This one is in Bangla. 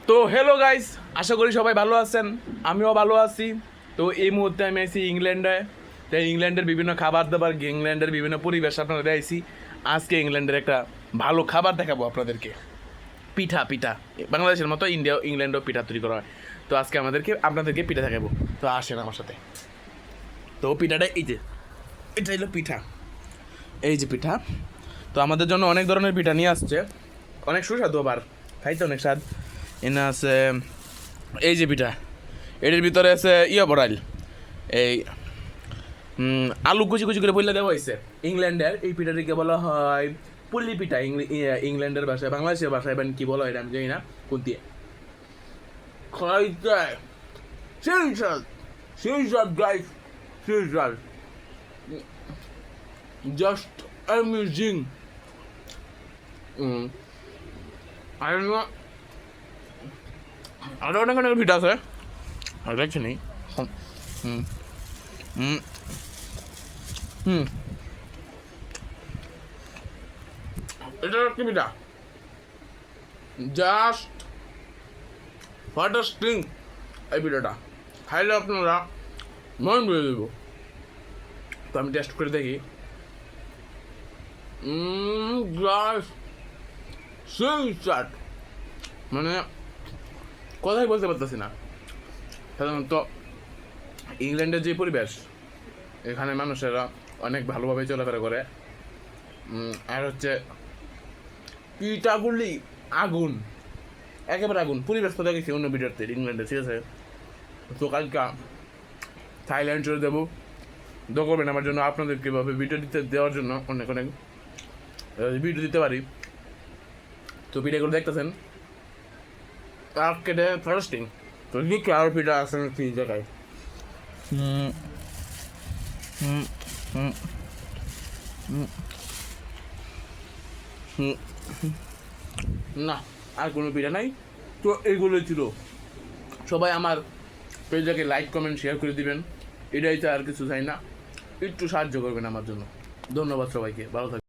তো হ্যালো গাইস, আশা করি সবাই ভালো আছেন, আমিও ভালো আছি। তো এই মুহূর্তে আমি আছি ইংল্যান্ডে। তো ইংল্যান্ডের বিভিন্ন খাবার দাবার, ইংল্যান্ডের বিভিন্ন পরিবেশ আপনাদের আইছি। আজকে ইংল্যান্ডের একটা ভালো খাবার দেখাবো আপনাদেরকে। পিঠা পিঠা বাংলাদেশের মতো ইংল্যান্ডেও পিঠা তৈরি করা হয়। তো আজকে আপনাদেরকে পিঠা দেখাবো। তো আসেন আমার সাথে। তো পিঠাটা এটা হলো পিঠা, এই যে পিঠা। তো আমাদের জন্য অনেক ধরনের পিঠা নিয়ে আসছে, অনেক সুস্বাদু, আবার খাইতে অনেক স্বাদ। এনে আছে এই যে পিঠা, এটির ভিতরে আছে বড়াইল, এই আলু কুচি কুচি করে বললে দেওয়া হয়েছে। ইংল্যান্ডের এই পিঠাটিকে বলা হয় পুলি পিঠা। ইংল্যান্ডের ভাষায়, বাংলাদেশের ভাষায় কি বলা হয় এটা আমি জানি না কোন দিয়ে। খাইতে সেই স্বাদ, সেই স্বাদ গাইস, সেই স্বাদ, জাস্ট অ্যামেজিং। আরও অনেক অনেক পিঠা আছে, আর দেখছি নেই। হুম হুম হুম এটা কি পিঠা, জাস্ট ফাটাস্টিং। এই পিঠাটা খাইলে আপনারা মন ভরে দেব। তো আমি টেস্ট করে দেখি। গাইস, সেই স্বাদ, মানে কথাই বলতে পারতেছি না। সাধারণত ইংল্যান্ডের যে পরিবেশ, এখানে মানুষেরা অনেক ভালোভাবে চলাফেরা করে। আর হচ্ছে পিঠাগুলি আগুন, একেবারে আগুন। পরিবেশ তো দেখেছি অন্য ভিডিওতে ইংল্যান্ডে, ঠিক আছে। তো কালকে থাইল্যান্ড চলে দেবো, দোয়া করবেন আমার জন্য, আপনাদের কীভাবে ভিডিও দেওয়ার জন্য অনেক অনেক ভিডিও দিতে পারি। তো পিঠাগুলো দেখতেছেন আর কেটে ফার্স্টিং। তো দেখি আর পিঠা আছে কি জায়গায়। না, আর কোনো পিঠা নাই। তো এইগুলোই ছিল। সবাই আমার পেজটাকে লাইক কমেন্ট শেয়ার করে দিবেন, এটাই তো, আর কিছু চাই না। একটু সাহায্য করবেন আমার জন্য। ধন্যবাদ সবাইকে, ভালো থাকবেন।